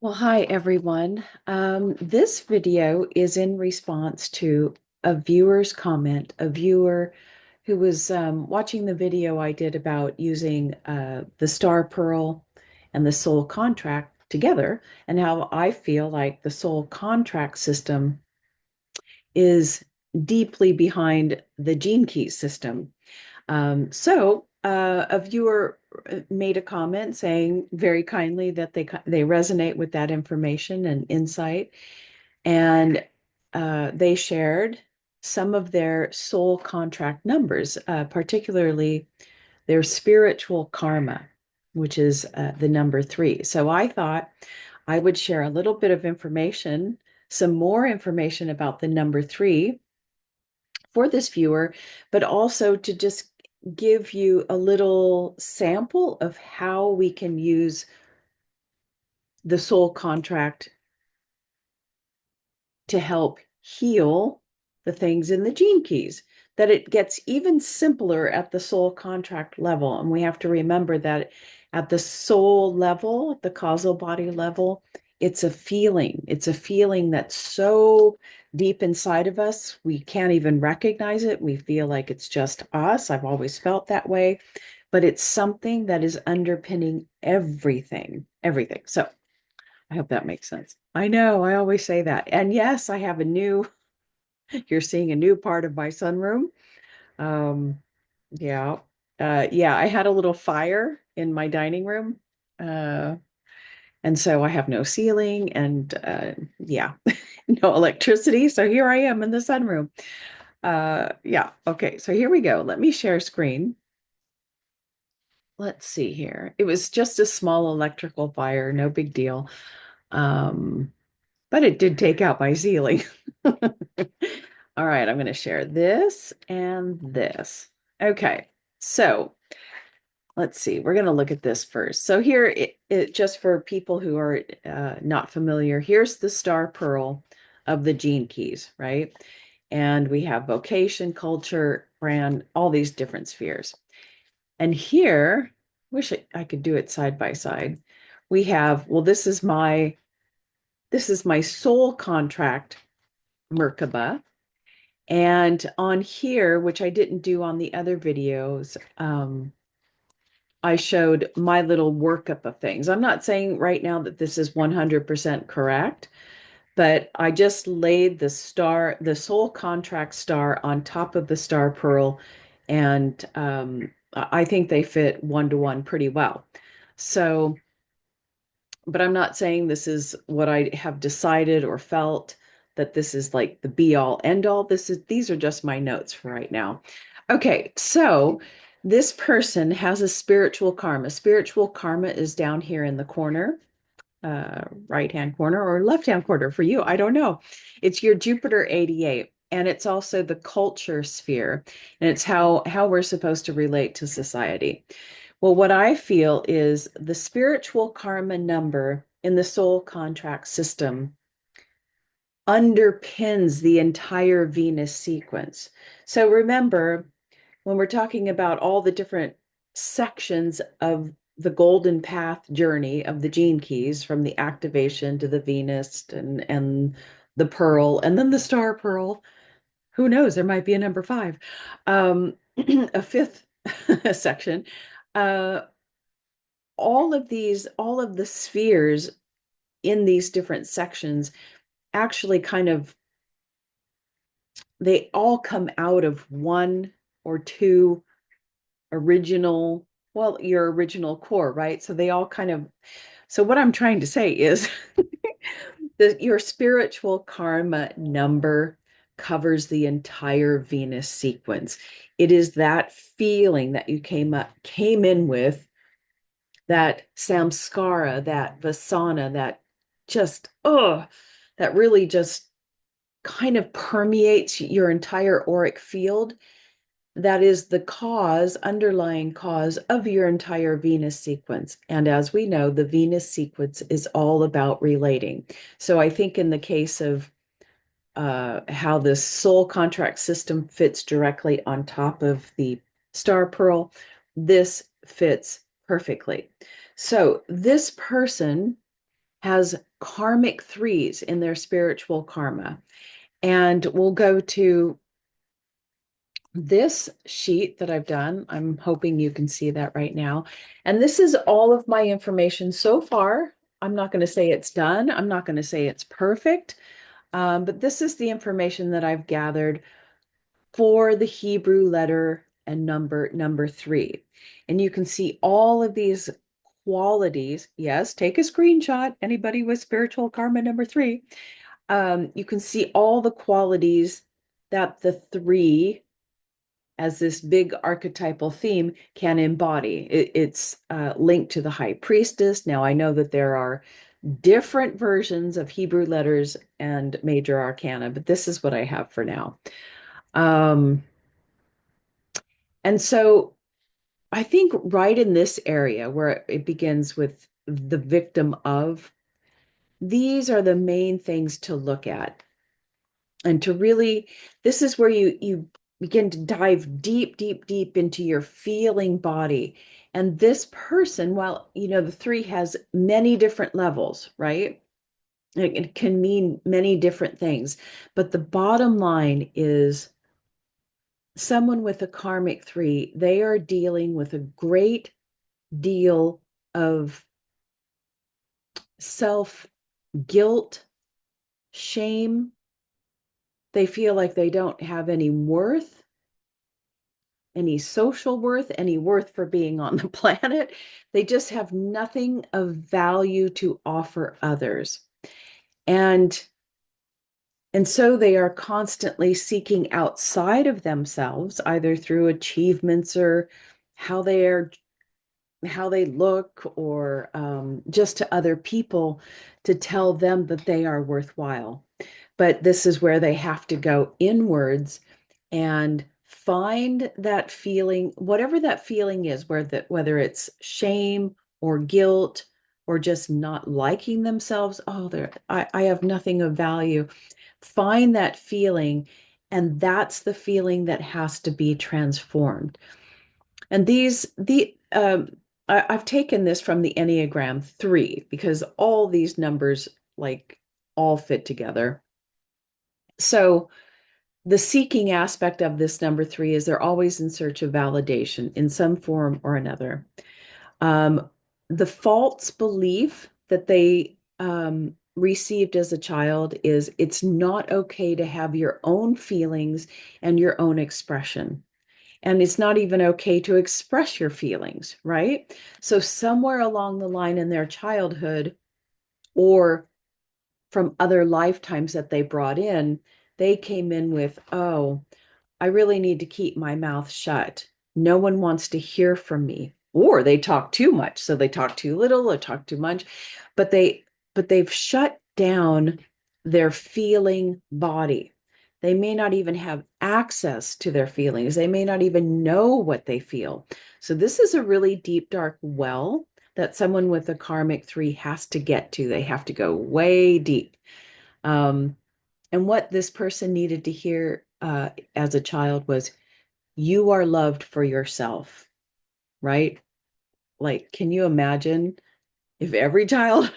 Well, hi everyone. This video is in response to a viewer's comment, a viewer who was watching the video I did about using the star pearl and the soul contract together, and how I feel like the soul contract system is deeply behind the gene key system. A viewer made a comment saying very kindly that they resonate with that information and insight, and they shared some of their soul contract numbers, particularly their spiritual karma, which is the number 3. So I thought I would share a little bit of information, some more information about the number 3 for this viewer, but also to just give you a little sample of how we can use the soul contract to help heal the things in the gene keys, that it gets even simpler at the soul contract level. And we have to remember that at the soul level, at the causal body level, it's a feeling. It's a feeling that's so deep inside of us, we can't even recognize it. We feel like it's just us. I've always felt that way, but it's something that is underpinning everything, everything. So I hope that makes sense. I know, I always say that. And yes, I have you're seeing a new part of my sunroom. Um, yeah. Yeah, I had a little fire in my dining room. Uh, and so I have no ceiling and yeah, no electricity. So here I am in the sunroom. Yeah, okay, so here we go. Let me share screen. Let's see here. It was just a small electrical fire, no big deal. Um, but it did take out my ceiling. All right, I'm going to share this and this. Okay, so let's see. We're going to look at this first. So here, just for people who are not familiar, here's the star pearl of the gene keys, right? And we have vocation, culture, brand, all these different spheres. And here, wish I could do it side by side. We have, well, this is my soul contract Merkaba. And on here, which I didn't do on the other videos, I showed my little workup of things. I'm not saying right now that this is 100% correct, but I just laid the soul contract star on top of the star pearl, and I think they fit 1 to 1 pretty well. So, but I'm not saying this is what I have decided or felt, that this is like the be all end all. These are just my notes for right now. Okay, so this person has a spiritual karma. Spiritual karma is down here in the corner, right hand corner or left hand corner for you. I don't know. It's your Jupiter 88. And it's also the culture sphere, and it's how we're supposed to relate to society. Well, what I feel is the spiritual karma number in the soul contract system underpins the entire Venus sequence. So remember, when we're talking about all the different sections of the golden path journey of the gene keys, from the activation to the Venus and the pearl and then the star pearl, who knows, there might be a number 5, a fifth section. uh, all of the spheres in these different sections actually kind of, they all come out of one or two original, well, your original core, right? So they all kind of, so what I'm trying to say is that your spiritual karma number covers the entire Venus sequence. It is that feeling that you came in with, that samskara, that vasana, that just, oh, that really just kind of permeates your entire auric field. That is the underlying cause of your entire Venus sequence. And as we know, the Venus sequence is all about relating. So I think in the case of how this soul contract system fits directly on top of the star pearl, this fits perfectly. So this person has karmic threes in their spiritual karma. And we'll go to this sheet that I've done. I'm hoping you can see that right now. And this is all of my information so far. I'm not going to say it's done. I'm not going to say it's perfect. But this is the information that I've gathered for the Hebrew letter and number 3. And you can see all of these qualities. Yes, take a screenshot. Anybody with spiritual karma number 3. You can see all the qualities that the 3, as this big archetypal theme, can embody. It's linked to the high priestess. Now, I know that there are different versions of Hebrew letters and major arcana, but this is what I have for now. And so I think right in this area where it begins with the victim of, these are the main things to look at. And to really, this is where you begin to dive deep, deep, deep into your feeling body. And this person, while, the 3 has many different levels, right? It can mean many different things. But the bottom line is someone with a karmic 3, they are dealing with a great deal of self guilt, shame. They feel like they don't have any worth, any social worth, any worth for being on the planet. They just have nothing of value to offer others. And so they are constantly seeking outside of themselves, either through achievements or how they look, or just to other people, to tell them that they are worthwhile. But this is where they have to go inwards and find that feeling, whatever that feeling is, whether it's shame or guilt or just not liking themselves. Oh, I have nothing of value. Find that feeling, and that's the feeling that has to be transformed. And I've taken this from the Enneagram 3 because all these numbers like all fit together. So the seeking aspect of this number 3 is they're always in search of validation in some form or another. The false belief that they received as a child is it's not okay to have your own feelings and your own expression. And it's not even okay to express your feelings, right? So somewhere along the line in their childhood, or from other lifetimes that they brought in, they came in with, oh, I really need to keep my mouth shut. No one wants to hear from me. Or they talk too much. So they talk too little or talk too much. But they've shut down their feeling body. They may not even have access to their feelings. They may not even know what they feel. So this is a really deep, dark well that someone with a karmic 3 has to get to. They have to go way deep. And what this person needed to hear as a child was, you are loved for yourself, right? Like, can you imagine if every child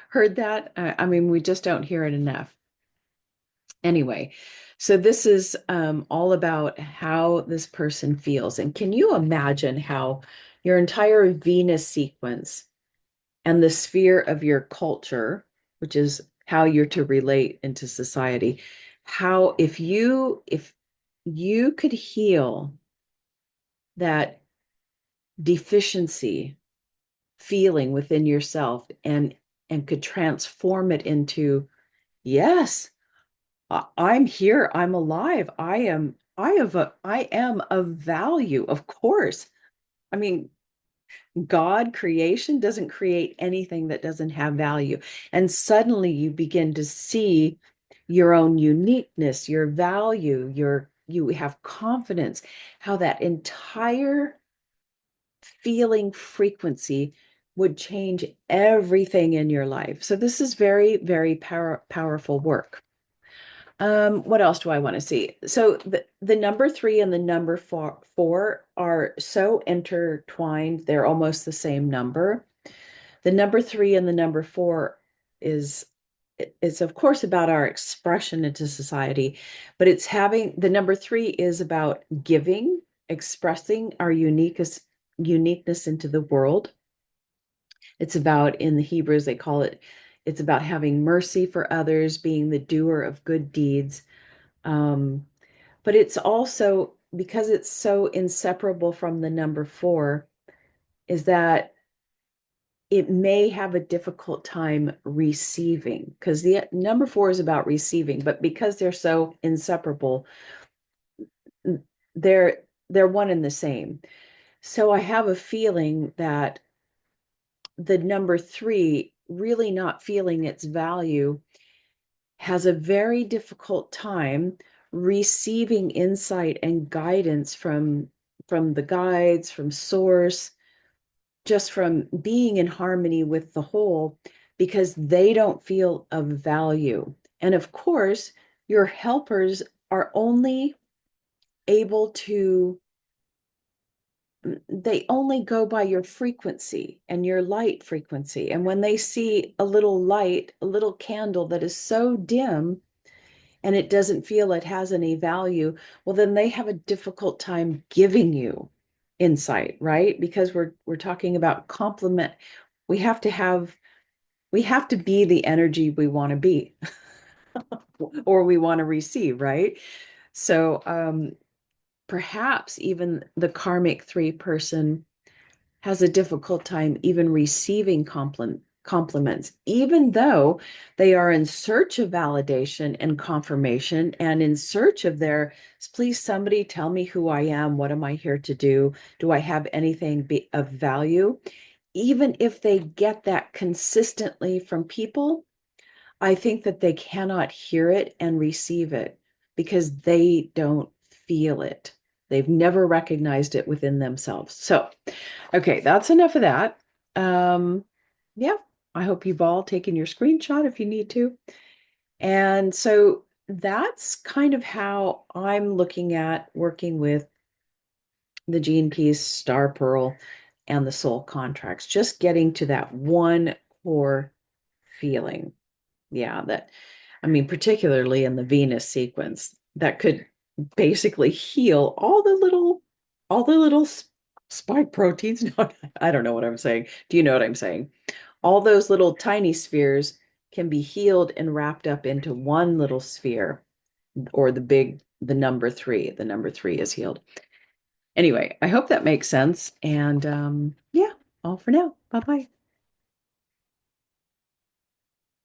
heard that? I mean, we just don't hear it enough. Anyway, so this is all about how this person feels. And can you imagine how your entire Venus sequence and the sphere of your culture, which is how you're to relate into society, how if you could heal that deficiency feeling within yourself and could transform it into, yes, I'm here, I'm alive, I am of value, of course. I mean, God, creation, doesn't create anything that doesn't have value. And suddenly you begin to see your own uniqueness, your value, you have confidence, how that entire feeling frequency would change everything in your life. So this is very, very powerful work. What else do I want to see? So the number 3 and the number four are so intertwined, they're almost the same number. The number three and the number four is it's of course about our expression into society, but it's having the number three is about giving, expressing our uniqueness into the world. It's about, in the Hebrews, they call it, it's about having mercy for others, being the doer of good deeds. Um, but it's also because it's so inseparable from the number four, is that it may have a difficult time receiving because the number four is about receiving, but because they're so inseparable, they're they're one and the same. So I have a feeling that the number three, really not feeling its value, has a very difficult time receiving insight and guidance from the guides, from source, just from being in harmony with the whole, because they don't feel of value. And of course, your helpers are only able to, they only go by your frequency and your light frequency. And when they see a little light, a little candle that is so dim and it doesn't feel it has any value, well, then they have a difficult time giving you insight, right? Because we're talking about complement. We have to have, we have to be the energy we want to be or we want to receive, right? So perhaps even the karmic three person has a difficult time even receiving compliments, even though they are in search of validation and confirmation and in search of their, please, somebody tell me who I am. What am I here to do? Do I have anything of value? Even if they get that consistently from people, I think that they cannot hear it and receive it because they don't feel it. They've never recognized it within themselves. So, okay, that's enough of that. Um, yeah, I hope you've all taken your screenshot if you need to. And so that's kind of how I'm looking at working with the Gene Keys, Star Pearl, and the soul contracts, just getting to that one core feeling. Yeah, that, I mean, particularly in the Venus sequence, that could basically heal all the little spike proteins. No, I don't know what I'm saying. Do you know what I'm saying? All those little tiny spheres can be healed and wrapped up into one little sphere, or the number three. The number three is healed. Anyway, I hope that makes sense. And yeah, all for now. Bye bye.